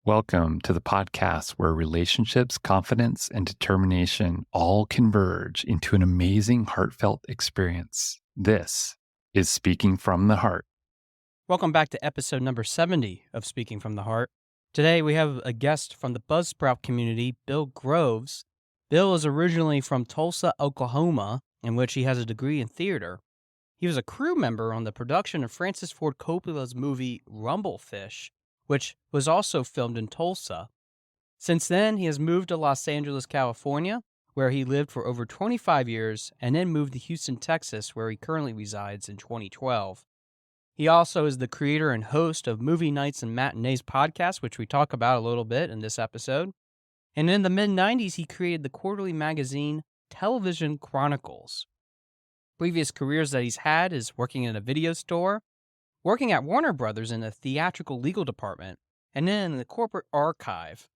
Welcome to the podcast where relationships, confidence, and determination all converge into an amazing, heartfelt experience. This is Speaking from the Heart. Welcome back to episode number 70 of Speaking from the Heart. Today we have a guest from the Buzzsprout community, Bill Groves. Bill is originally from Tulsa, Oklahoma, in which he has a degree in theater. He was a crew member on the production of Francis Ford Coppola's movie Rumblefish, which was also filmed in Tulsa. Since then, he has moved to Los Angeles, California, where he lived for over 25 years, and then moved to Houston, Texas, where he currently resides in 2012. He also is the creator and host of Movie Nights and Matinees podcast, which we talk about a little bit in this episode. And in the mid-90s, he created the quarterly magazine Television Chronicles. Previous careers that he's had is working in a video store, working at Warner Brothers in the theatrical legal department, and then in the corporate archive.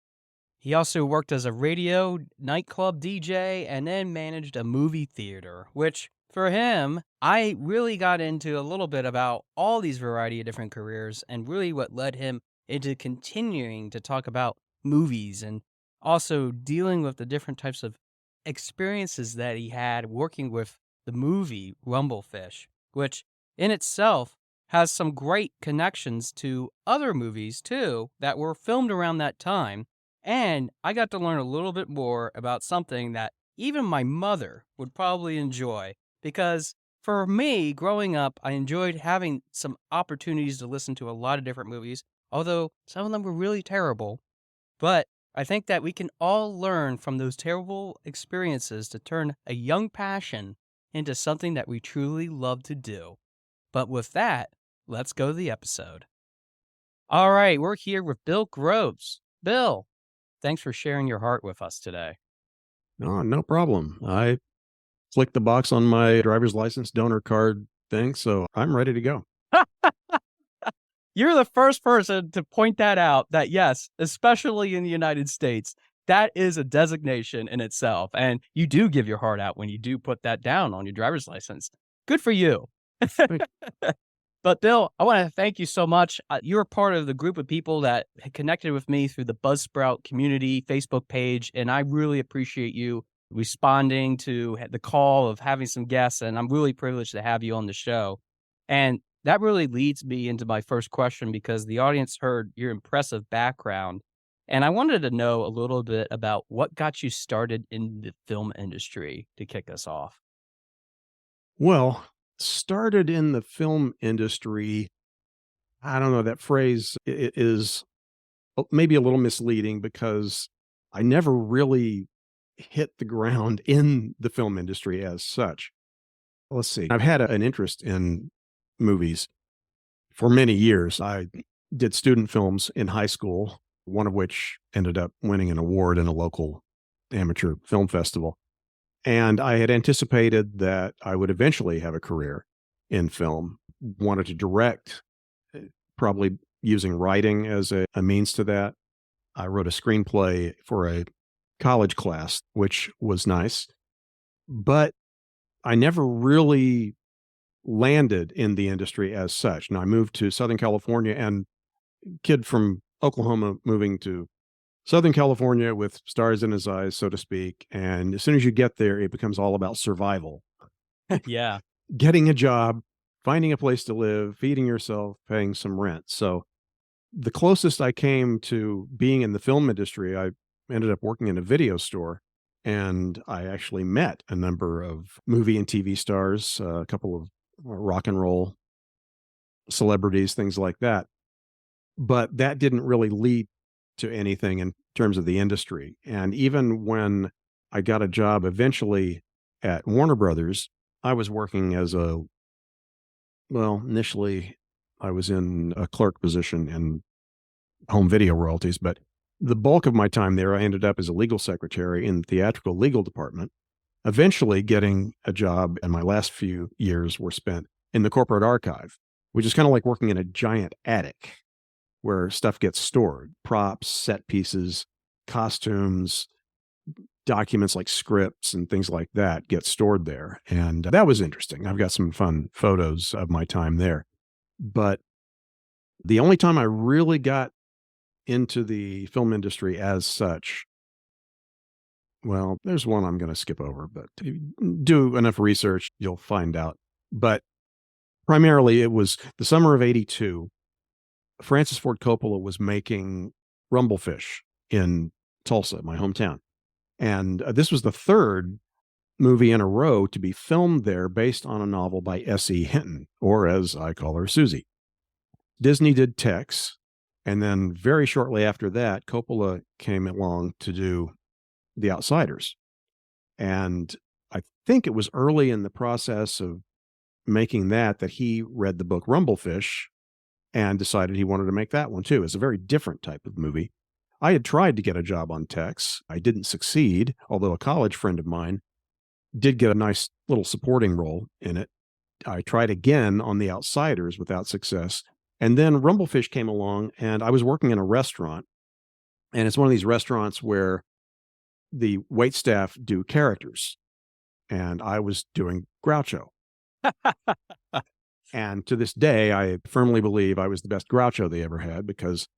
He also worked as a radio nightclub DJ and then managed a movie theater, which for him, I really got into a little bit about all these variety of different careers and really what led him into continuing to talk about movies and also dealing with the different types of experiences that he had working with the movie Rumblefish, which in itself has some great connections to other movies too that were filmed around that time. And I got to learn a little bit more about something that even my mother would probably enjoy, because for me, growing up, I enjoyed having some opportunities to listen to a lot of different movies, although some of them were really terrible. But I think that we can all learn from those terrible experiences to turn a young passion into something that we truly love to do. But with that, let's go to the episode. All right, we're here with Bill Groves. Bill, thanks for sharing your heart with us today. No problem. I flicked the box on my driver's license donor card thing, so I'm ready to go. You're the first person to point that out, that yes, especially in the United States, that is a designation in itself. And you do give your heart out when you do put that down on your driver's license. Good for you. But Bill, I want to thank you so much. You're part of the group of people that connected with me through the Buzzsprout community Facebook page, and I really appreciate you responding to the call of having some guests, and I'm really privileged to have you on the show. And that really leads me into my first question, because the audience heard your impressive background, and I wanted to know a little bit about what got you started in the film industry to kick us off. Well, started in the film industry, I don't know, that phrase is maybe a little misleading because I never really hit the ground in the film industry as such. Let's see. I've had an interest in movies for many years. I did student films in high school, one of which ended up winning an award in a local amateur film festival. And I had anticipated that I would eventually have a career in film, wanted to direct, probably using writing as a means to that. I wrote a screenplay for a college class, which was nice, but I never really landed in the industry as such. Now, I moved to Southern California, and kid from Oklahoma moving to Southern California with stars in his eyes, so to speak. And as soon as you get there, it becomes all about survival. Yeah. Getting a job, finding a place to live, feeding yourself, paying some rent. So the closest I came to being in the film industry, I ended up working in a video store, and I actually met a number of movie and TV stars, a couple of rock and roll celebrities, things like that. But that didn't really lead to anything in terms of the industry. And even when I got a job eventually at Warner Brothers, I was working as initially I was in a clerk position in home video royalties, but the bulk of my time there, I ended up as a legal secretary in the theatrical legal department, eventually getting a job, and my last few years were spent in the corporate archive, which is kind of like working in a giant attic where stuff gets stored, props, set pieces, costumes, documents like scripts and things like that get stored there. And that was interesting. I've got some fun photos of my time there. But the only time I really got into the film industry as such, well, there's one I'm going to skip over, but if you do enough research, you'll find out. But primarily, it was the summer of '82. Francis Ford Coppola was making Rumblefish in Tulsa, my hometown. And this was the third movie in a row to be filmed there based on a novel by S.E. Hinton, or as I call her, Susie. Disney did Tex, and then very shortly after that, Coppola came along to do The Outsiders. And I think it was early in the process of making that he read the book Rumblefish and decided he wanted to make that one too. It's a very different type of movie. I had tried to get a job on Tex. I didn't succeed, although a college friend of mine did get a nice little supporting role in it. I tried again on The Outsiders without success. And then Rumblefish came along, and I was working in a restaurant. And it's one of these restaurants where the waitstaff do characters. And I was doing Groucho. And to this day, I firmly believe I was the best Groucho they ever had, because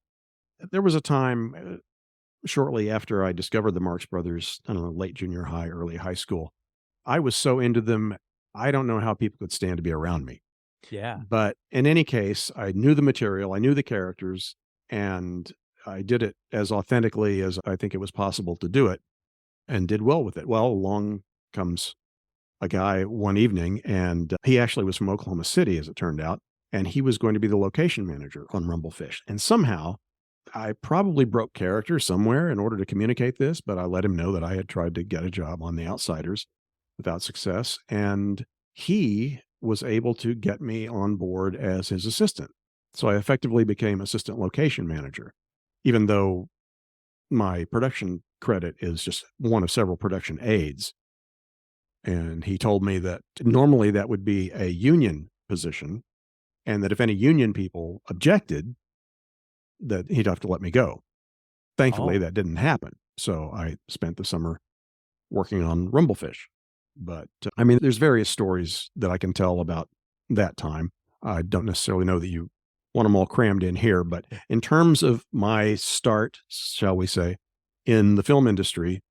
there was a time shortly after I discovered the Marx Brothers, I don't know, late junior high, early high school. I was so into them, I don't know how people could stand to be around me. Yeah. But in any case, I knew the material, I knew the characters, and I did it as authentically as I think it was possible to do it, and did well with it. Well, along comes a guy one evening, and he actually was from Oklahoma City, as it turned out, and he was going to be the location manager on Rumblefish. And somehow, I probably broke character somewhere in order to communicate this, but I let him know that I had tried to get a job on The Outsiders without success, and he was able to get me on board as his assistant. So I effectively became assistant location manager, even though my production credit is just one of several production aides. And he told me that normally that would be a union position, and that if any union people objected, that he'd have to let me go. Thankfully, Oh. that didn't happen. So I spent the summer working on Rumblefish. But I mean, there's various stories that I can tell about that time. I don't necessarily know that you want them all crammed in here, but in terms of my start, shall we say, in the film industry,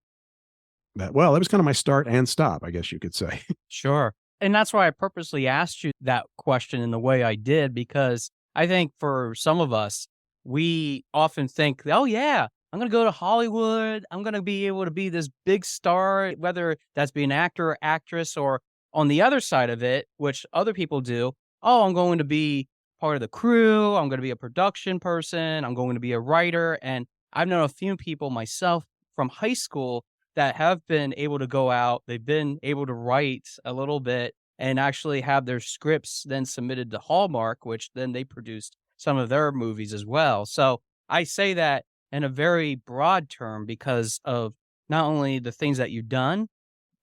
that was kind of my start and stop, I guess you could say. Sure. And that's why I purposely asked you that question in the way I did, because I think for some of us, we often think, oh, yeah, I'm going to go to Hollywood. I'm going to be able to be this big star, whether that's be an actor or actress, or on the other side of it, which other people do. Oh, I'm going to be part of the crew. I'm going to be a production person. I'm going to be a writer. And I've known a few people myself from high school that have been able to go out. They've been able to write a little bit and actually have their scripts then submitted to Hallmark, which then they produced some of their movies as well. So I say that in a very broad term because of not only the things that you've done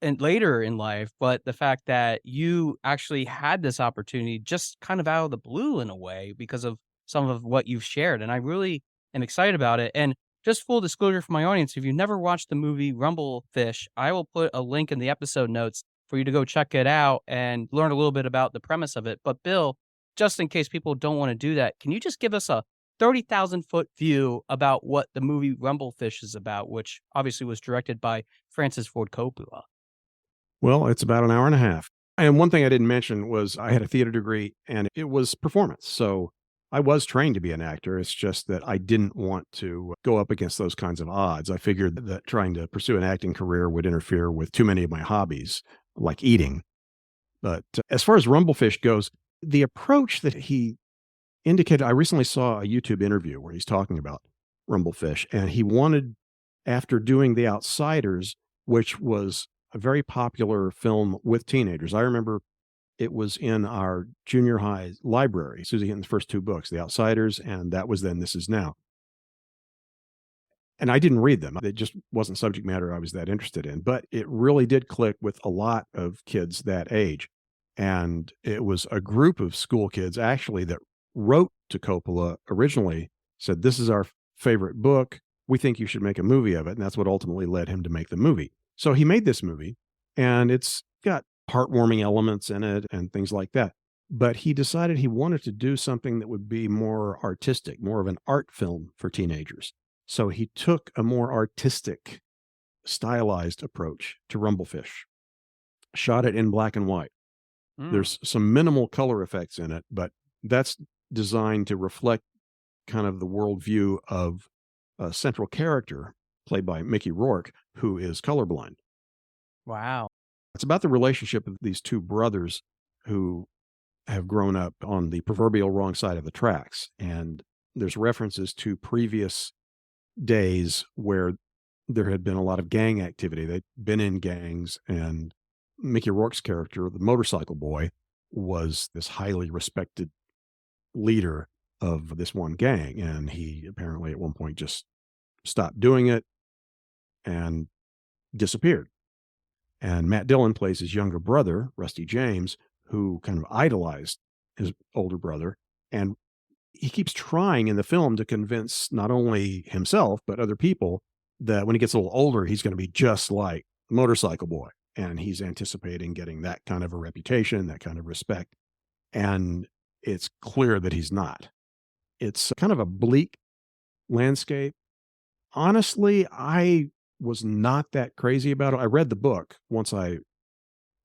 and later in life, but the fact that you actually had this opportunity just kind of out of the blue in a way because of some of what you've shared. And I really am excited about it. And just full disclosure for my audience, if you've never watched the movie Rumblefish, I will put a link in the episode notes for you to go check it out and learn a little bit about the premise of it. But Bill, just in case people don't want to do that, can you just give us a 30,000-foot view about what the movie Rumblefish is about, which obviously was directed by Francis Ford Coppola? Well, it's about an hour and a half. And one thing I didn't mention was I had a theater degree, and it was performance. So I was trained to be an actor. It's just that I didn't want to go up against those kinds of odds. I figured that trying to pursue an acting career would interfere with too many of my hobbies, like eating. But as far as Rumblefish goes, the approach that he indicated, I recently saw a YouTube interview where he's talking about Rumblefish, and he wanted, after doing The Outsiders, which was a very popular film with teenagers. I remember it was in our junior high library, Susie Hinton's first two books, The Outsiders, and that was then This Is Now. And I didn't read them. It just wasn't subject matter I was that interested in, but it really did click with a lot of kids that age. And it was a group of school kids actually that wrote to Coppola originally, said, "This is our favorite book. We think you should make a movie of it." And that's what ultimately led him to make the movie. So he made this movie, and it's got heartwarming elements in it and things like that. but he decided he wanted to do something that would be more artistic, more of an art film for teenagers. So he took a more artistic, stylized approach to Rumblefish, shot it in black and white. Mm. There's some minimal color effects in it, but that's designed to reflect kind of the worldview of a central character played by Mickey Rourke, who is colorblind. Wow. It's about the relationship of these two brothers who have grown up on the proverbial wrong side of the tracks. And there's references to previous days where there had been a lot of gang activity. They'd been in gangs, and Mickey Rourke's character, the motorcycle boy, was this highly respected leader of this one gang. And he apparently at one point just stopped doing it and disappeared. And Matt Dillon plays his younger brother, Rusty James, who kind of idolized his older brother. And he keeps trying in the film to convince not only himself, but other people that when he gets a little older, he's going to be just like the motorcycle boy. And he's anticipating getting that kind of a reputation, that kind of respect. And it's clear that he's not. It's kind of a bleak landscape. Honestly, I was not that crazy about it. I read the book once I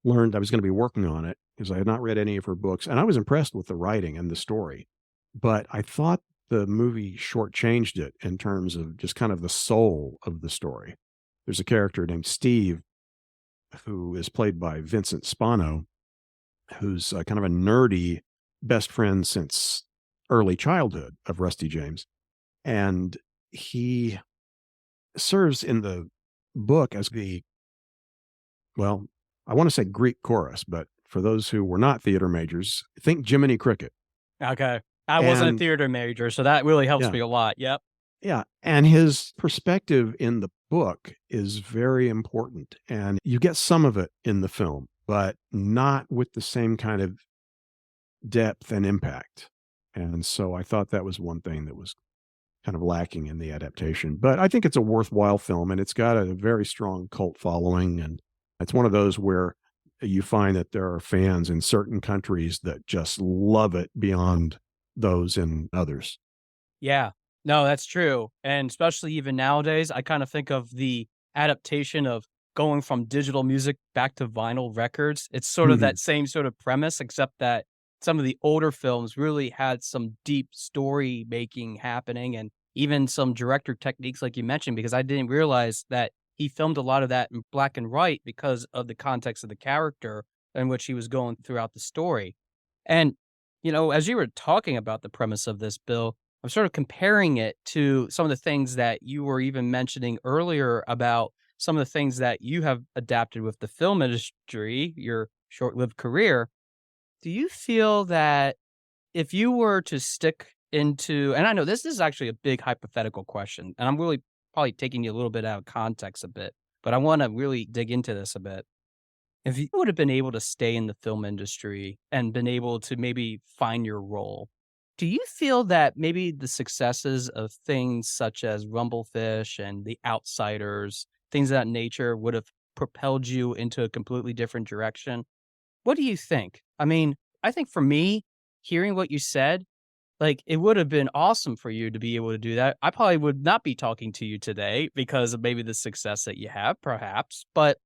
learned I was going to be working on it because I had not read any of her books, and I was impressed with the writing and the story. But I thought the movie shortchanged it in terms of just kind of the soul of the story. There's a character named Steve who is played by Vincent Spano, who's kind of a nerdy best friend since early childhood of Rusty James. And he serves in the book as the, well, I want to say Greek chorus, but for those who were not theater majors, think Jiminy Cricket. Okay. I wasn't a And theater major, so that really helps yeah, me a lot. Yep. yeah. And his perspective in the book is very important. And you get some of it in the film, but not with the same kind of depth and impact. And so I thought that was one thing that was kind of lacking in the adaptation. But I think it's a worthwhile film, and it's got a very strong cult following. And it's one of those where you find that there are fans in certain countries that just love it beyond those in others. Yeah. No, that's true. And especially even nowadays, I kind of think of the adaptation of going from digital music back to vinyl records. It's sort of Mhm. that same sort of premise, except that some of the older films really had some deep story making happening and even some director techniques, like you mentioned, because I didn't realize that he filmed a lot of that in black and white because of the context of the character in which he was going throughout the story. And, as you were talking about the premise of this, Bill, I'm sort of comparing it to some of the things that you were even mentioning earlier about some of the things that you have adapted with the film industry, your short-lived career. Do you feel that if you were to stick into, and I know this is actually a big hypothetical question, and I'm really probably taking you a little bit out of context a bit, but I want to really dig into this a bit. If you would have been able to stay in the film industry and been able to maybe find your role, do you feel that maybe the successes of things such as Rumblefish and The Outsiders, things of that nature, would have propelled you into a completely different direction? What do you think? I mean, I think for me, hearing what you said, like, it would have been awesome for you to be able to do that. I probably would not be talking to you today because of maybe the success that you have, perhaps. But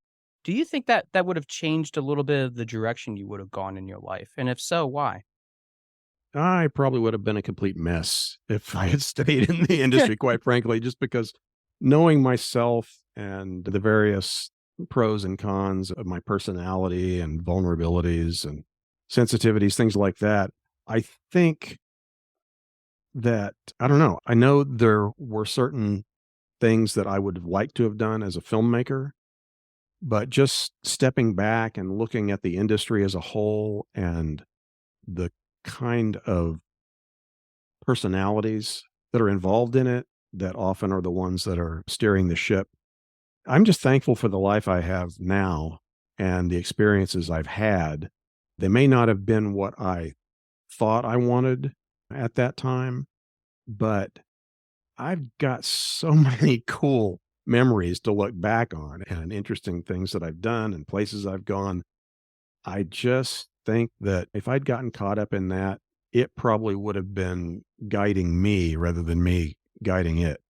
do you think that that would have changed a little bit of the direction you would have gone in your life? And if so, why? I probably would have been a complete mess if I had stayed in the industry, quite frankly, just because knowing myself and the various pros and cons of my personality and vulnerabilities and sensitivities, things like that, I think that, I don't know, I know there were certain things that I would have liked to have done as a filmmaker, but just stepping back and looking at the industry as a whole and the kind of personalities that are involved in it that often are the ones that are steering the ship. I'm just thankful for the life I have now and the experiences I've had. They may not have been what I thought I wanted at that time, but I've got so many cool memories to look back on and interesting things that I've done and places I've gone. I just think that if I'd gotten caught up in that, it probably would have been guiding me rather than me guiding it.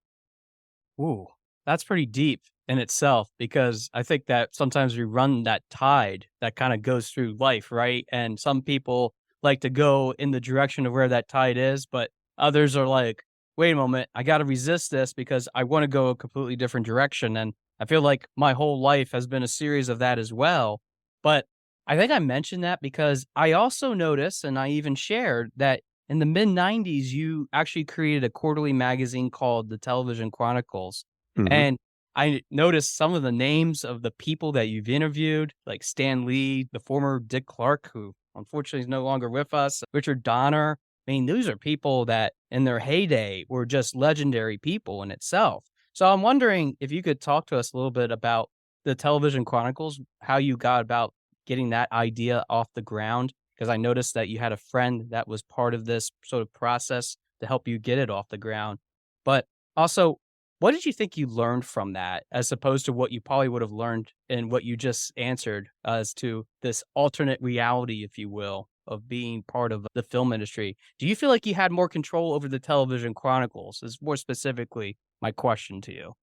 Ooh, that's pretty deep in itself because I think that sometimes we run that tide that kind of goes through life, right? And some people like to go in the direction of where that tide is, but others are like, wait a moment, I got to resist this because I want to go a completely different direction. And I feel like my whole life has been a series of that as well. But I think I mentioned that because I also noticed, and I even shared that in the mid 90s, you actually created a quarterly magazine called The Television Chronicles. Mhm. And I noticed some of the names of the people that you've interviewed, like Stan Lee, the former Dick Clark, who unfortunately is no longer with us, Richard Donner. I mean, these are people that in their heyday were just legendary people in itself. So I'm wondering if you could talk to us a little bit about the Television Chronicles, how you got about getting that idea off the ground, because I noticed that you had a friend that was part of this sort of process to help you get it off the ground. But also, what did you think you learned from that as opposed to what you probably would have learned in what you just answered as to this alternate reality, if you will, of being part of the film industry? Do you feel like you had more control over the Television Chronicles? Is more specifically my question to you.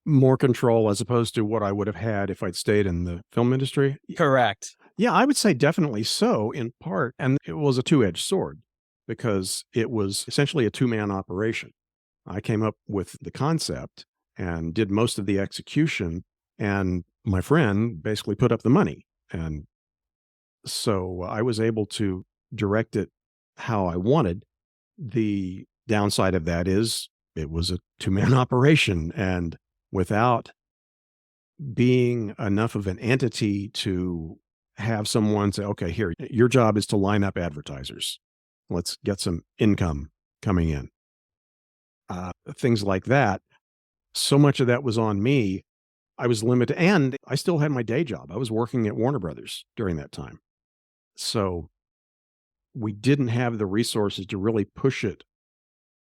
More control as opposed to what I would have had if I'd stayed in the film industry? Correct. Yeah, I would say definitely so, in part, and it was a two-edged sword because it was essentially a two-man operation. I came up with the concept and did most of the execution, and my friend basically put up the money, and so I was able to direct it how I wanted. The downside of that is it was a two-man operation, and without being enough of an entity to have someone say, "Okay, here, your job is to line up advertisers. Let's get some income coming in." Things like that. So much of that was on me. I was limited, and I still had my day job. I was working at Warner Brothers during that time. So we didn't have the resources to really push it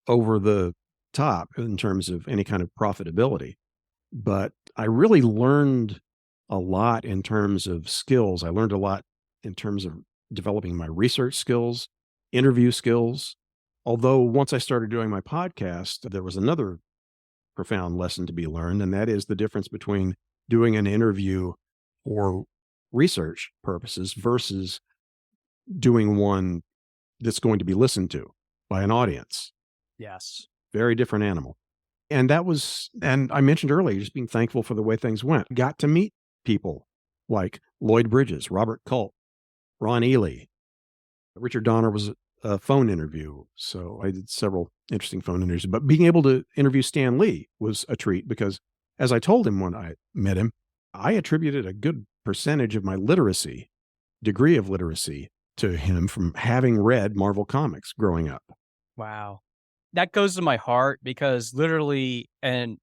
over the top in terms of any kind of profitability. But I really learned a lot in terms of skills. I learned a lot in terms of developing my research skills, interview skills. Although once I started doing my podcast, there was another profound lesson to be learned, and that is the difference between doing an interview for research purposes versus doing one that's going to be listened to by an audience. Yes. Very different animal. And that was, and I mentioned earlier, just being thankful for the way things went. Got to meet people like Lloyd Bridges, Robert Culp, Ron Ely. Richard Donner was a phone interview. So I did several interesting phone interviews. But being able to interview Stan Lee was a treat because, as I told him when I met him, I attributed a good percentage of my literacy, degree of literacy, to him from having read Marvel Comics growing up. Wow. That goes to my heart because literally, and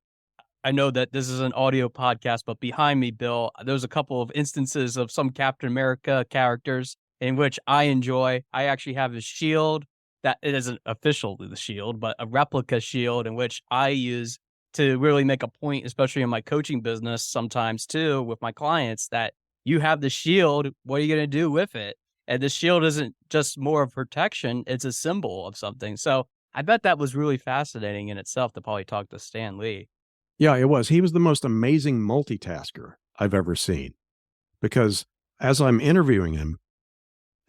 I know that this is an audio podcast, but behind me, Bill, there's a couple of instances of some Captain America characters in which I enjoy. I actually have a shield that it isn't officially the shield, but a replica shield in which I use to really make a point, especially in my coaching business sometimes too, with my clients, that you have the shield. What are you going to do with it? And the shield isn't just more of protection, it's a symbol of something. So I bet that was really fascinating in itself to probably talk to Stan Lee. Yeah, it was. He was the most amazing multitasker I've ever seen because as I'm interviewing him,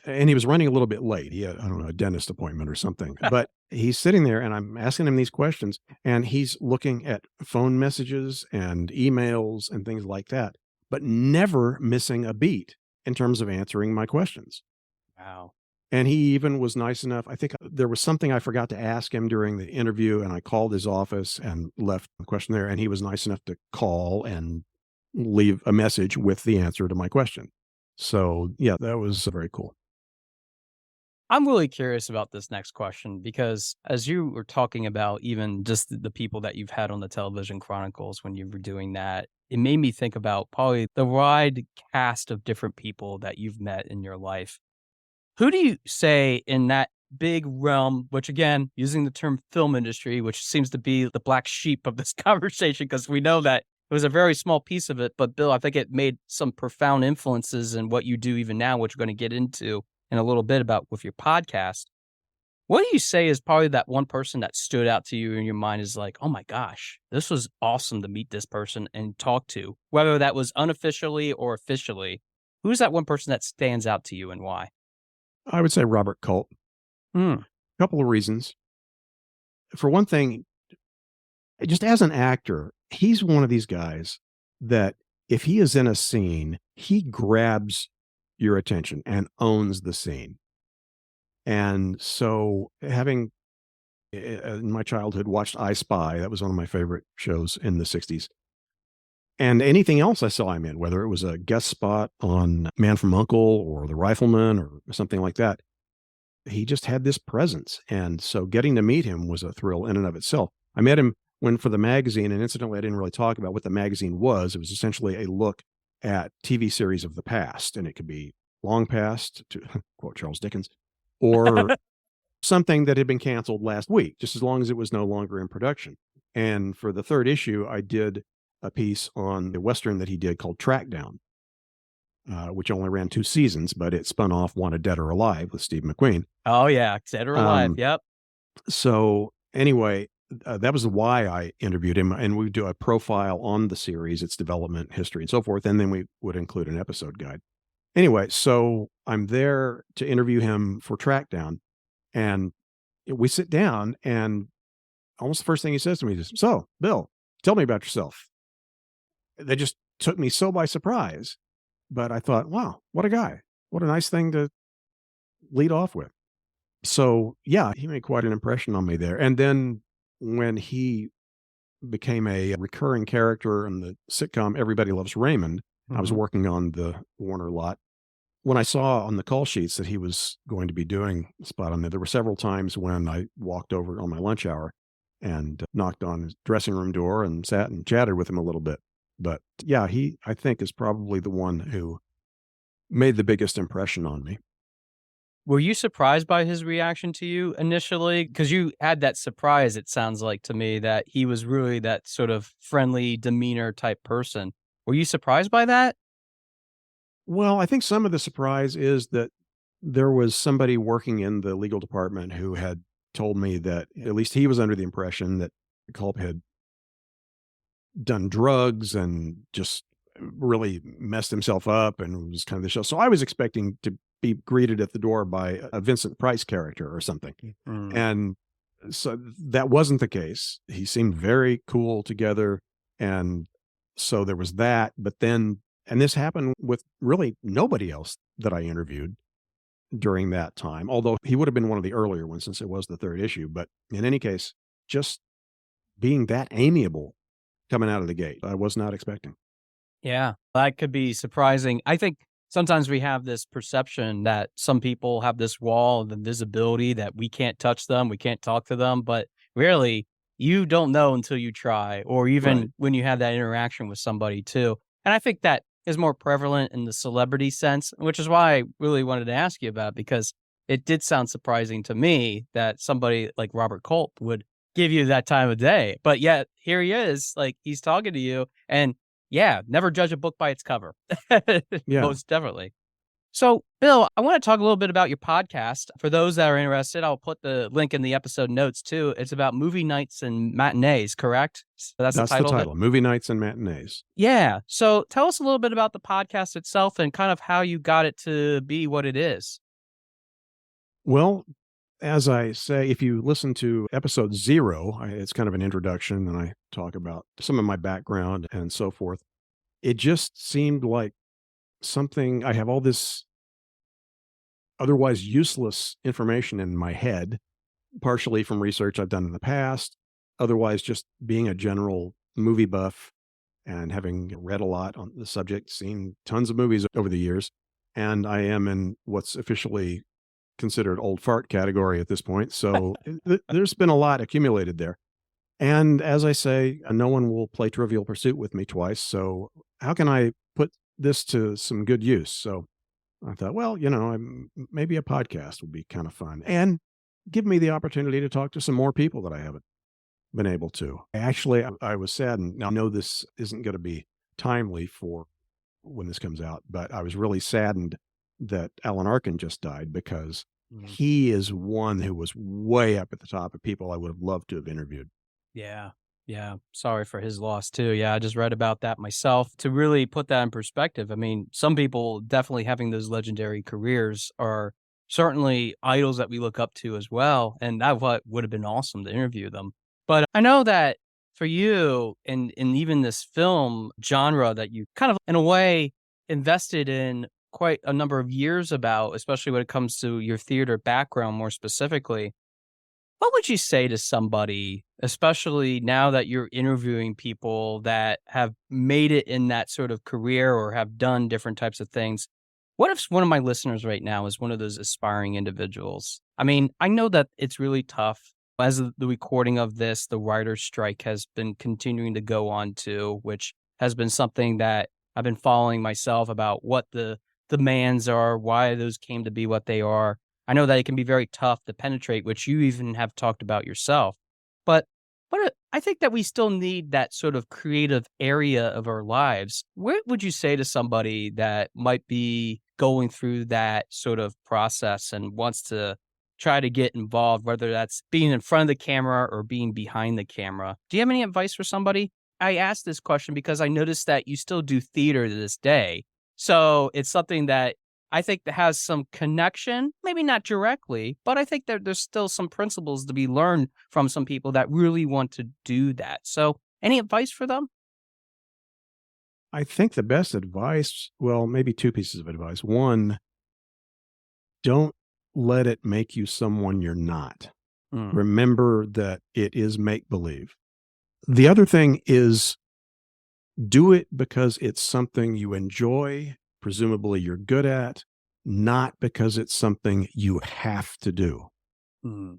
and he was running a little bit late. He had, I don't know, a dentist appointment or something. But he's sitting there and I'm asking him these questions and he's looking at phone messages and emails and things like that, but never missing a beat in terms of answering my questions. Wow. And he even was nice enough. I think there was something I forgot to ask him during the interview, and I called his office and left the question there. And he was nice enough to call and leave a message with the answer to my question. So, yeah, that was very cool. I'm really curious about this next question because as you were talking about even just the people that you've had on the Television Chronicles when you were doing that, it made me think about probably the wide cast of different people that you've met in your life. Who do you say in that big realm, which again, using the term film industry, which seems to be the black sheep of this conversation, because we know that It was a very small piece of it, but Bill, I think it made some profound influences in what you do even now, which we're going to get into in a little bit about with your podcast. What do you say is probably that one person that stood out to you in your mind is like, oh my gosh, this was awesome to meet this person and talk to, whether that was unofficially or officially. Who's that one person that stands out to you and why? I would say Robert Culp. Hmm. A couple of reasons. For one thing, just as an actor, he's one of these guys that if he is in a scene, he grabs your attention and owns the scene. And so having in my childhood watched I Spy, that was one of my favorite shows in the 60s. And anything else I saw him in, whether it was a guest spot on Man from Uncle or The Rifleman or something like that, he just had this presence. And so getting to meet him was a thrill in and of itself. I met him when for the magazine, and incidentally, I didn't really talk about what the magazine was. It was essentially a look at TV series of the past, and it could be long past, to quote Charles Dickens, or something that had been canceled last week, just as long as it was no longer in production. And for the third issue, I did a piece on the Western that he did called Trackdown, which only ran 2 seasons, but it spun off Wanted Dead or Alive with Steve McQueen. Oh, yeah. Dead or alive. Um, Yep. So anyway, that was why I interviewed him, and we do a profile on the series, its development, history, and so forth, and then we would include an episode guide. Anyway, so I'm there to interview him for Trackdown, and we sit down, and almost the first thing he says to me is, "So, Bill, tell me about yourself." That just took me so by surprise, but I thought, "Wow, what a guy. What a nice thing to lead off with." So, yeah, he made quite an impression on me there, and then when he became a recurring character in the sitcom Everybody Loves Raymond, I was Mhm. working on the Warner lot. When I saw on the call sheets that he was going to be doing a spot on there, there were several times when I walked over on my lunch hour and knocked on his dressing room door and sat and chatted with him a little bit. But yeah, he, I think, is probably the one who made the biggest impression on me. Were you surprised by his reaction to you initially? Because you had that surprise, it sounds like to me, that he was really that sort of friendly demeanor type person. Were you surprised by that? Well, I think some of the surprise is that there was somebody working in the legal department who had told me that at least he was under the impression that Culp had done drugs and just really messed himself up and was kind of the show. So I was expecting to be greeted at the door by a Vincent Price character or something. Mm. And so that wasn't the case. He seemed very cool together. And so there was that. But then, and this happened with really nobody else that I interviewed during that time, although he would have been one of the earlier ones since it was the third issue. But in any case, just being that amiable coming out of the gate, I was not expecting. Yeah, that could be surprising. I think sometimes we have this perception that some people have this wall of invisibility that we can't touch them, we can't talk to them, but really, you don't know until you try, or Right. even when you have that interaction with somebody too. And I think that is more prevalent in the celebrity sense, which is why I really wanted to ask you about it, because it did sound surprising to me that somebody like Robert Culp would give you that time of day. But yet here he is, like he's talking to you and yeah, never judge a book by its cover. Yeah. Most definitely. So, Bill, I want to talk a little bit about your podcast. For those that are interested, I'll put the link in the episode notes too. It's about movie nights and matinees, correct? So that's the That's the title of it? title, Movie Nights and Matinees. Yeah. So tell us a little bit about the podcast itself and kind of how you got it to be what it is. Well, as I say, if you listen to episode 0, it's kind of an introduction, and I talk about some of my background and so forth. It just seemed like something I have all this otherwise useless information in my head, partially from research I've done in the past, otherwise just being a general movie buff and having read a lot on the subject, seen tons of movies over the years. And I am in what's officially considered old fart category at this point. So there's been a lot accumulated there. And as I say, no one will play Trivial Pursuit with me twice. So how can I put this to some good use? So I thought, well, maybe a podcast would be kind of fun and give me the opportunity to talk to some more people that I haven't. been able to. Actually, I was saddened. Now, I know this isn't going to be timely for when this comes out, but I was really saddened that Alan Arkin just died because Mm. he is one who was way up at the top of people I would have loved to have interviewed. Yeah. Yeah. Sorry for his loss too. Yeah, I just read about that myself. To really put that in perspective, I mean, some people definitely having those legendary careers are certainly idols that we look up to as well. And that what would have been awesome to interview them. But I know that for you and even this film genre that you kind of in a way invested in quite a number of years about, especially when it comes to your theater background more specifically. What would you say to somebody, especially now that you're interviewing people that have made it in that sort of career or have done different types of things? What if one of my listeners right now is one of those aspiring individuals? I mean, I know that it's really tough. As of the recording of this, the writer's strike has been continuing to go on too, which has been something that I've been following myself about what the demands are, why those came to be what they are. I know that it can be very tough to penetrate, which you even have talked about yourself. But I think that we still need that sort of creative area of our lives. What would you say to somebody that might be going through that sort of process and wants to try to get involved, whether that's being in front of the camera or being behind the camera? Do you have any advice for somebody? I asked this question because I noticed that you still do theater to this day. So it's something that I think that has some connection, maybe not directly, but I think that there's still some principles to be learned from some people that really want to do that. So, any advice for them? I think the best advice, well, maybe two pieces of advice. One, don't let it make you someone you're not. Mm, Remember that it is make believe. The other thing is do it because it's something you enjoy, presumably you're good at, not because it's something you have to do. mm,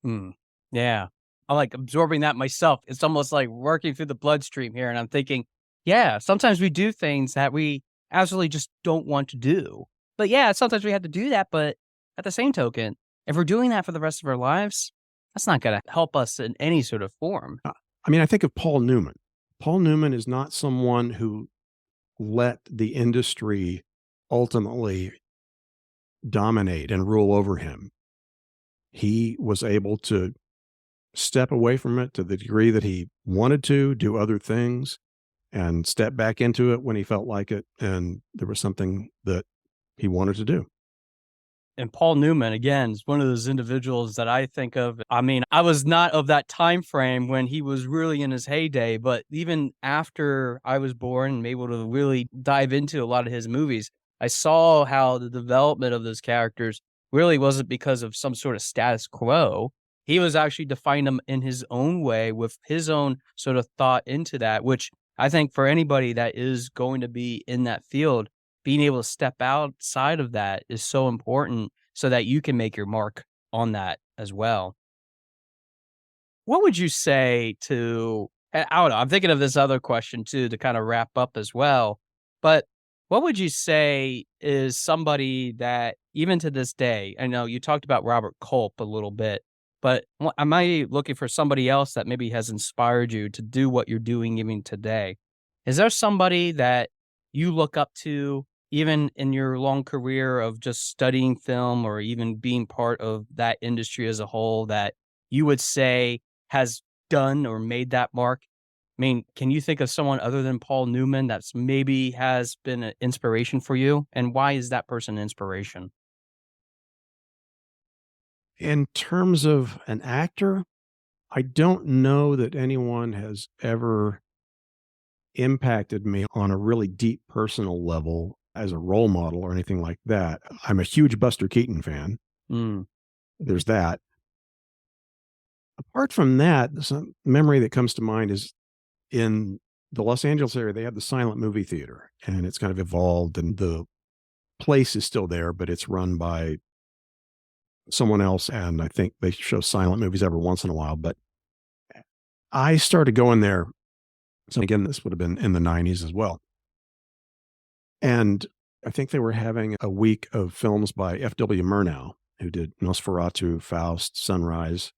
mm. Yeah. I like absorbing that myself. It's almost like working through the bloodstream here. And I'm thinking, yeah, sometimes we do things that we absolutely just don't want to do. But yeah, sometimes we have to do that. But at the same token, if we're doing that for the rest of our lives, that's not going to help us in any sort of form. I mean, I think of Paul Newman. Paul Newman is not someone who let the industry ultimately dominate and rule over him. He was able to step away from it to the degree that he wanted to, do other things, and step back into it when he felt like it. And there was something that he wanted to do. And Paul Newman, again, is one of those individuals that I think of. I mean, I was not of that time frame when he was really in his heyday, but even after I was born and able to really dive into a lot of his movies, I saw how the development of those characters really wasn't because of some sort of status quo. He was actually defining them in his own way with his own sort of thought into that, which I think for anybody that is going to be in that field, being able to step outside of that is so important so that you can make your mark on that as well. What would you say to I don't know, I'm thinking of this other question too to kind of wrap up as well. But what would you say is somebody that even to this day, I know you talked about Robert Culp a little bit, but am I looking for somebody else that maybe has inspired you to do what you're doing even today? Is there somebody that you look up to even in your long career of just studying film or even being part of that industry as a whole that you would say has done or made that mark? I mean, can you think of someone other than Paul Newman that's maybe has been an inspiration for you? And why is that person an inspiration? In terms of an actor, I don't know that anyone has ever impacted me on a really deep personal level as a role model or anything like that. I'm a huge Buster Keaton fan. Mm, There's that. Apart from that, some memory that comes to mind is in the Los Angeles area, they have the silent movie theater, and it's kind of evolved, and the place is still there, but it's run by someone else. And I think they show silent movies every once in a while. But I started going there. So again, this would have been in the 90s as well. And I think they were having a week of films by F.W. Murnau, who did Nosferatu, Faust, Sunrise.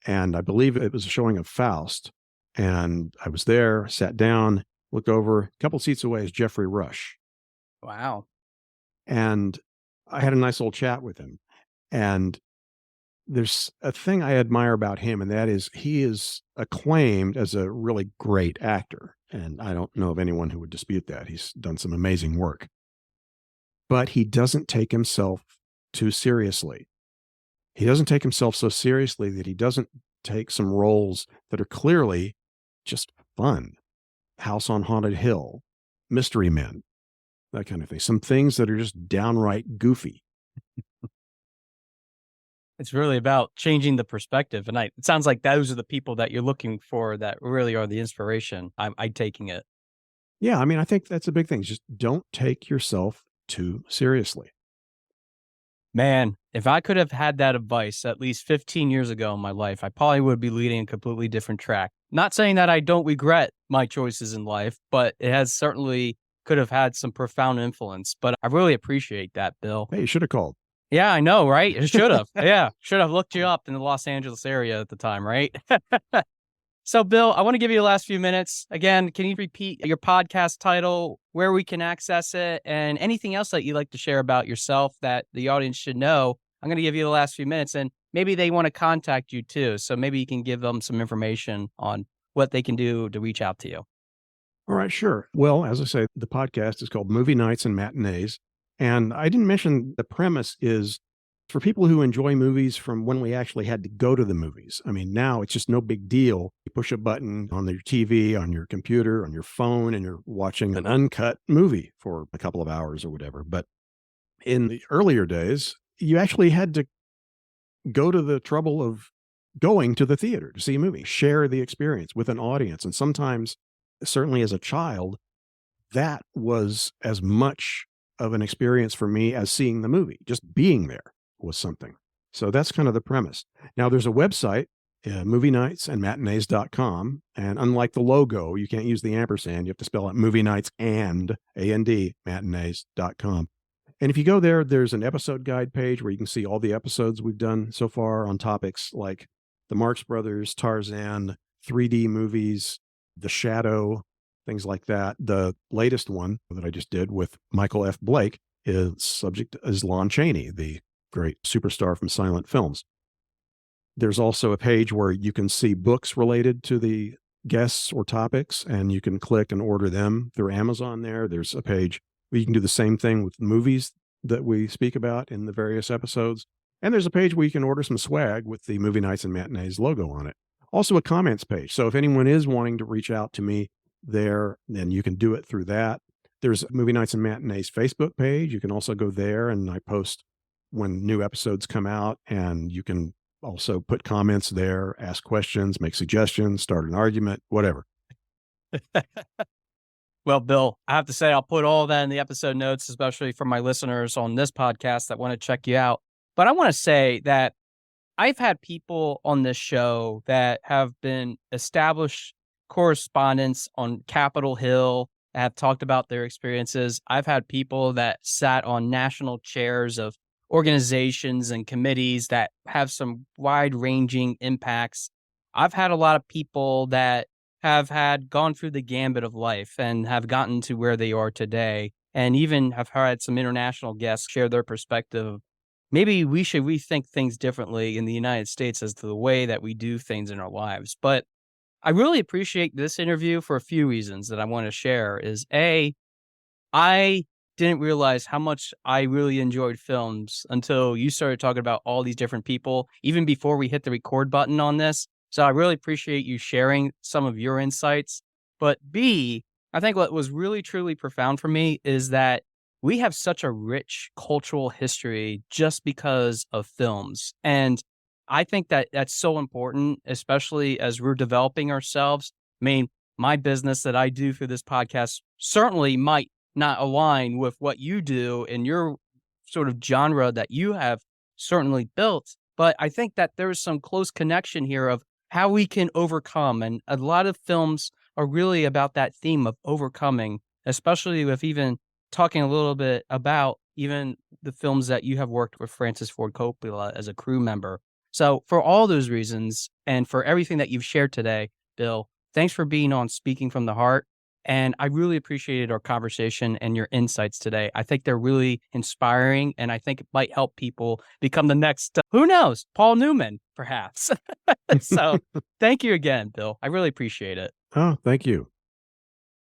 And I believe it was a showing of Faust. And I was there, sat down, looked over, a couple seats away is Jeffrey Rush. Wow. And I had a nice little chat with him. And there's a thing I admire about him, and that is he is acclaimed as a really great actor. And I don't know of anyone who would dispute that. He's done some amazing work. But he doesn't take himself too seriously. He doesn't take himself so seriously that he doesn't take some roles that are clearly just fun. House on Haunted Hill, Mystery Men, that kind of thing. Some things that are just downright goofy. It's really about changing the perspective. And it sounds like those are the people that you're looking for that really are the inspiration. I'm taking it. Yeah, I mean, I think that's a big thing. Just don't take yourself too seriously. Man, if I could have had that advice at least 15 years ago in my life, I probably would be leading a completely different track. Not saying that I don't regret my choices in life, but it has certainly could have had some profound influence. But I really appreciate that, Bill. Hey, you should have called. Yeah, I know, right? It should have. Yeah, should have looked you up in the Los Angeles area at the time, right? So, Bill, I want to give you the last few minutes. Again, can you repeat your podcast title, where we can access it, and anything else that you'd like to share about yourself that the audience should know? I'm going to give you the last few minutes, and maybe they want to contact you too. So maybe you can give them some information on what they can do to reach out to you. All right, sure. Well, as I say, the podcast is called Movie Nights and Matinees. And I didn't mention the premise is for people who enjoy movies from when we actually had to go to the movies. I mean, now it's just no big deal. You push a button on your TV, on your computer, on your phone, and you're watching an uncut movie for a couple of hours or whatever. But in the earlier days, you actually had to go to the trouble of going to the theater to see a movie, share the experience with an audience. And sometimes, certainly as a child, that was as much of an experience for me as seeing the movie. Just being there was something. So that's kind of the premise. Now, there's a website, movienightsandmatinees.com. And unlike the logo, you can't use the ampersand. You have to spell out movie nights and A-N-D, matinees.com. And if you go there, there's an episode guide page where you can see all the episodes we've done so far on topics like the Marx Brothers, Tarzan, 3D movies, The Shadow, things like that. The latest one that I just did with Michael F. Blake is subject is Lon Chaney, the great superstar from silent films. There's also a page where you can see books related to the guests or topics, and you can click and order them through Amazon there. There's a page where you can do the same thing with movies that we speak about in the various episodes. And there's a page where you can order some swag with the Movie Nights and Matinees logo on it. Also a comments page. So if anyone is wanting to reach out to me there, then you can do it through that. There's Movie Nights and Matinees Facebook page. You can also go there, and I post when new episodes come out, and you can also put comments there, ask questions, make suggestions, start an argument, whatever. Well, Bill, I have to say I'll put all that in the episode notes, especially for my listeners on this podcast that want to check you out. But I want to say that I've had people on this show that have been established correspondents on Capitol Hill, have talked about their experiences. I've had people that sat on national chairs of organizations and committees that have some wide-ranging impacts. I've had a lot of people that have gone through the gambit of life and have gotten to where they are today, and even have had some international guests share their perspective. Maybe we should rethink things differently in the United States as to the way that we do things in our lives. But I really appreciate this interview for a few reasons that I want to share. Is A, I didn't realize how much I really enjoyed films until you started talking about all these different people, even before we hit the record button on this. So I really appreciate you sharing some of your insights. But B, I think what was really, truly profound for me is that we have such a rich cultural history just because of films. And I think that that's so important, especially as we're developing ourselves. I mean, my business that I do through this podcast certainly might not align with what you do in your sort of genre that you have certainly built. But I think that there's some close connection here of how we can overcome. And a lot of films are really about that theme of overcoming, especially with even talking a little bit about even the films that you have worked with Francis Ford Coppola as a crew member. So for all those reasons and for everything that you've shared today, Bill, thanks for being on Speaking from the Heart. And I really appreciated our conversation and your insights today. I think they're really inspiring, and I think it might help people become the next, who knows, Paul Newman, perhaps. So thank you again, Bill. I really appreciate it. Oh, thank you.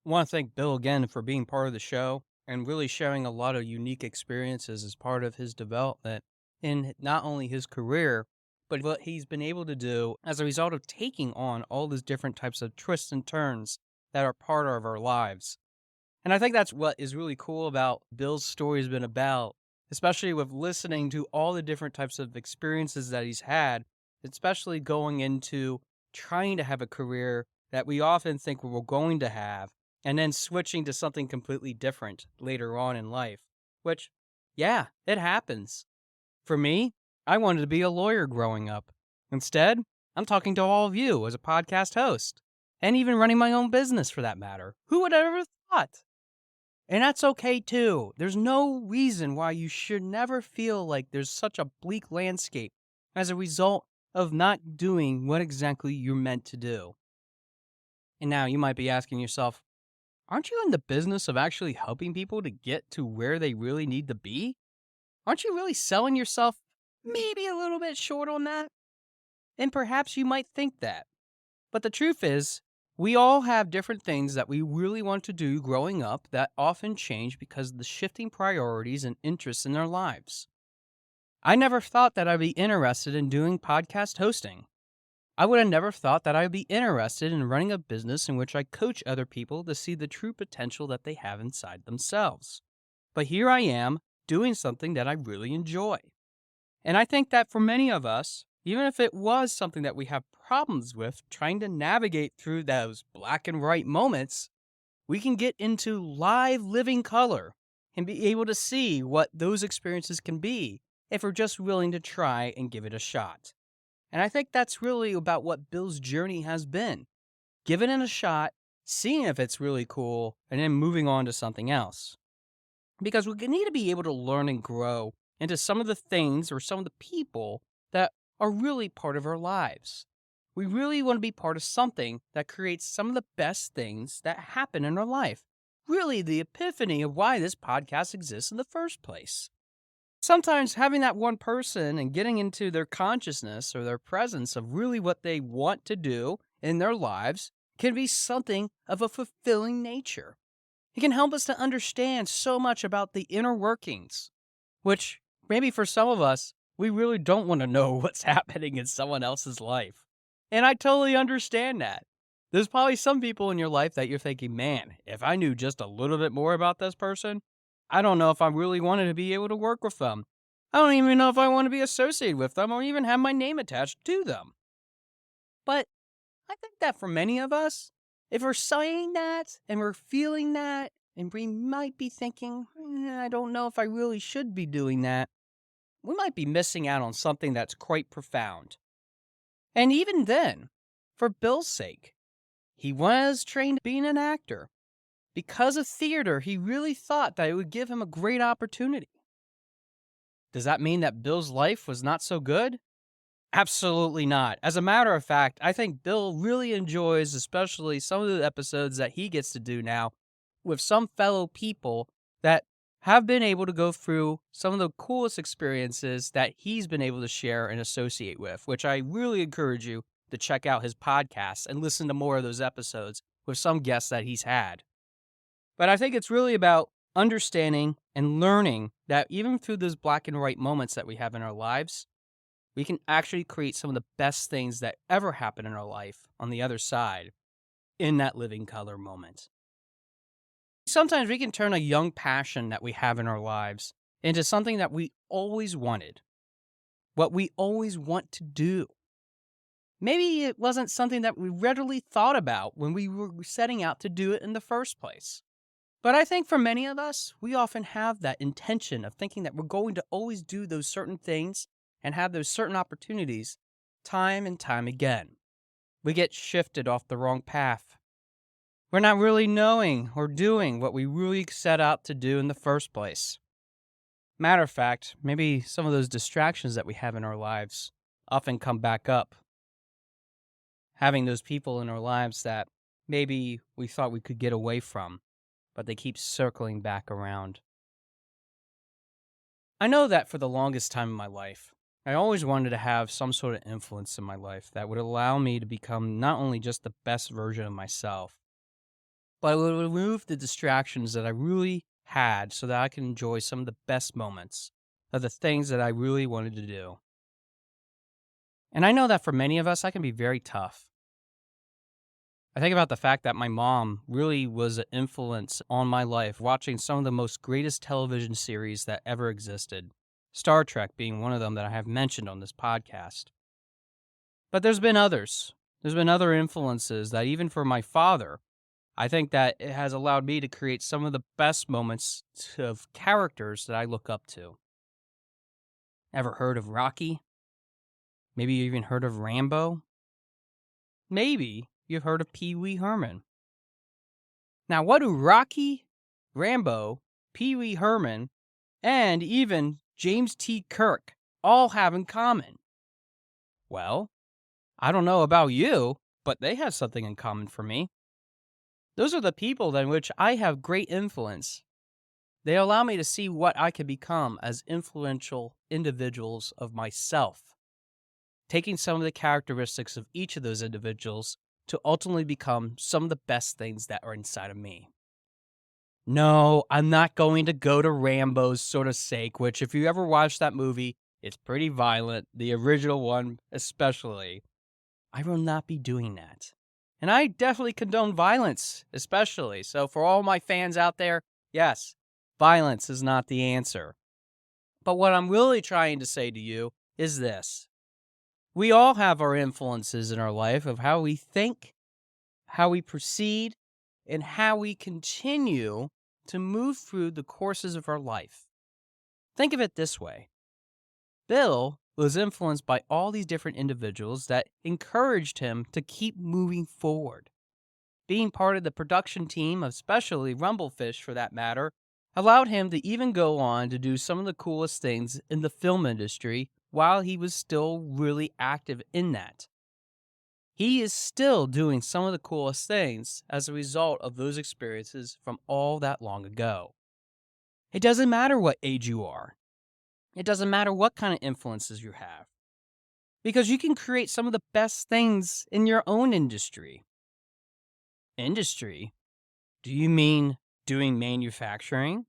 I want to thank Bill again for being part of the show and really sharing a lot of unique experiences as part of his development in not only his career, but what he's been able to do as a result of taking on all these different types of twists and turns that are part of our lives. And I think that's what is really cool about Bill's story has been about, especially with listening to all the different types of experiences that he's had, especially going into trying to have a career that we often think we're going to have, and then switching to something completely different later on in life, which, yeah, it happens. For me, I wanted to be a lawyer growing up. Instead, I'm talking to all of you as a podcast host, and even running my own business for that matter. Who would have ever thought? And that's okay too. There's no reason why you should never feel like there's such a bleak landscape as a result of not doing what exactly you're meant to do. And now you might be asking yourself, aren't you in the business of actually helping people to get to where they really need to be? Aren't you really selling yourself maybe a little bit short on that? And perhaps you might think that. But the truth is, we all have different things that we really want to do growing up that often change because of the shifting priorities and interests in our lives. I never thought that I'd be interested in doing podcast hosting. I would have never thought that I'd be interested in running a business in which I coach other people to see the true potential that they have inside themselves. But here I am, doing something that I really enjoy. And I think that for many of us, even if it was something that we have problems with trying to navigate through those black and white moments, we can get into live living color and be able to see what those experiences can be if we're just willing to try and give it a shot. And I think that's really about what Bill's journey has been. Giving it a shot, seeing if it's really cool, and then moving on to something else. Because we need to be able to learn and grow into some of the things or some of the people that are really part of our lives. We really want to be part of something that creates some of the best things that happen in our life. Really, the epiphany of why this podcast exists in the first place. Sometimes having that one person and getting into their consciousness or their presence of really what they want to do in their lives can be something of a fulfilling nature. It can help us to understand so much about the inner workings, which maybe for some of us, we really don't want to know what's happening in someone else's life. And I totally understand that. There's probably some people in your life that you're thinking, man, if I knew just a little bit more about this person, I don't know if I really wanted to be able to work with them. I don't even know if I want to be associated with them or even have my name attached to them. But I think that for many of us, if we're saying that and we're feeling that, and we might be thinking, I don't know if I really should be doing that, we might be missing out on something that's quite profound. And even then, for Bill's sake, he was trained being an actor. Because of theater, he really thought that it would give him a great opportunity. Does that mean that Bill's life was not so good? Absolutely not. As a matter of fact, I think Bill really enjoys especially some of the episodes that he gets to do now with some fellow people that have been able to go through some of the coolest experiences that he's been able to share and associate with, which I really encourage you to check out his podcasts and listen to more of those episodes with some guests that he's had. But I think it's really about understanding and learning that even through those black and white moments that we have in our lives, we can actually create some of the best things that ever happen in our life on the other side in that living color moment. Sometimes we can turn a young passion that we have in our lives into something that we always wanted, what we always want to do. Maybe it wasn't something that we readily thought about when we were setting out to do it in the first place. But I think for many of us, we often have that intention of thinking that we're going to always do those certain things and have those certain opportunities time and time again. We get shifted off the wrong path. We're not really knowing or doing what we really set out to do in the first place. Matter of fact, maybe some of those distractions that we have in our lives often come back up. Having those people in our lives that maybe we thought we could get away from, but they keep circling back around. I know that for the longest time in my life, I always wanted to have some sort of influence in my life that would allow me to become not only just the best version of myself, but it would remove the distractions that I really had so that I can enjoy some of the best moments of the things that I really wanted to do. And I know that for many of us, that can be very tough. I think about the fact that my mom really was an influence on my life, watching some of the most greatest television series that ever existed, Star Trek being one of them that I have mentioned on this podcast. But there's been others. There's been other influences that even for my father, I think that it has allowed me to create some of the best moments of characters that I look up to. Ever heard of Rocky? Maybe you even heard of Rambo? Maybe you've heard of Pee Wee Herman. Now, what do Rocky, Rambo, Pee Wee Herman, and even James T. Kirk all have in common? Well, I don't know about you, but they have something in common for me. Those are the people in which I have great influence. They allow me to see what I can become as influential individuals of myself, taking some of the characteristics of each of those individuals to ultimately become some of the best things that are inside of me. No, I'm not going to go to Rambo's sort of sake, which if you ever watch that movie, it's pretty violent, the original one especially. I will not be doing that. And I definitely condone violence, especially. So for all my fans out there, yes, violence is not the answer. But what I'm really trying to say to you is this. We all have our influences in our life of how we think, how we proceed, and how we continue to move through the courses of our life. Think of it this way. Bill was influenced by all these different individuals that encouraged him to keep moving forward. Being part of the production team, especially Rumblefish for that matter, allowed him to even go on to do some of the coolest things in the film industry while he was still really active in that. He is still doing some of the coolest things as a result of those experiences from all that long ago. It doesn't matter what age you are. It doesn't matter what kind of influences you have. Because you can create some of the best things in your own industry. Industry? Do you mean doing manufacturing?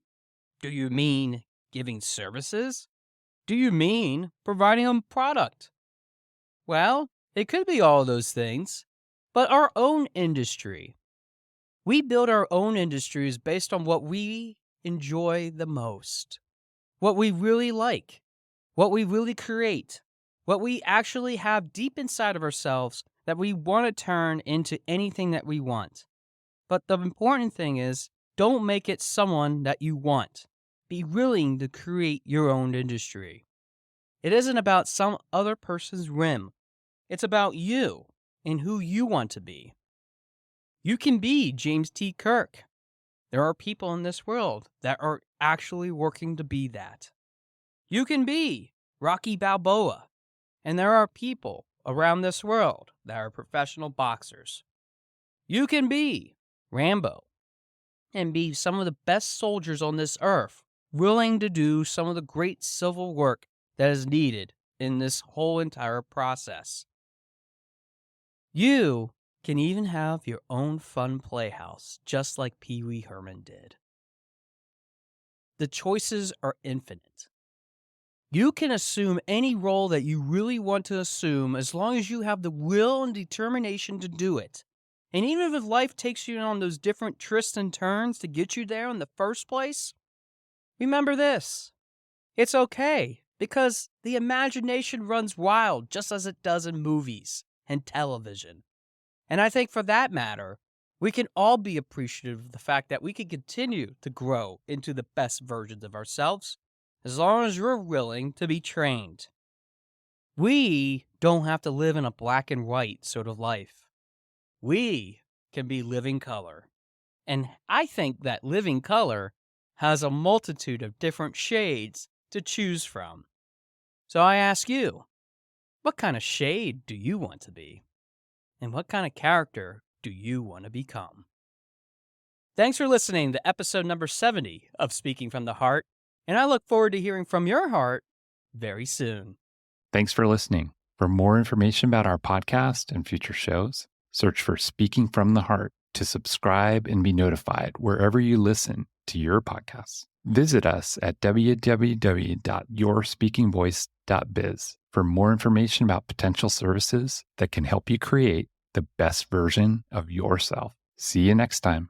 Do you mean giving services? Do you mean providing a product? Well, it could be all of those things, but our own industry. We build our own industries based on what we enjoy the most, what we really like, what we really create, what we actually have deep inside of ourselves that we want to turn into anything that we want. But the important thing is, don't make it someone that you want. Be willing to create your own industry. It isn't about some other person's whim. It's about you and who you want to be. You can be James T. Kirk. There are people in this world that are actually working to be that. You can be Rocky Balboa. And there are people around this world that are professional boxers. You can be Rambo and be some of the best soldiers on this earth, willing to do some of the great civil work that is needed in this whole entire process. You can even have your own fun playhouse, just like Pee Wee Herman did. The choices are infinite. You can assume any role that you really want to assume as long as you have the will and determination to do it. And even if life takes you on those different twists and turns to get you there in the first place, remember this. It's okay, because the imagination runs wild just as it does in movies and television. And I think for that matter, we can all be appreciative of the fact that we can continue to grow into the best versions of ourselves as long as you're willing to be trained. We don't have to live in a black and white sort of life. We can be living color. And I think that living color has a multitude of different shades to choose from. So I ask you, What kind of shade do you want to be? And what kind of character do you want to become? Thanks for listening to episode number 70 of Speaking from the Heart, and I look forward to hearing from your heart very soon. Thanks for listening. For more information about our podcast and future shows, search for Speaking from the Heart to subscribe and be notified wherever you listen to your podcasts. Visit us at www.yourspeakingvoice.biz for more information about potential services that can help you create the best version of yourself. See you next time.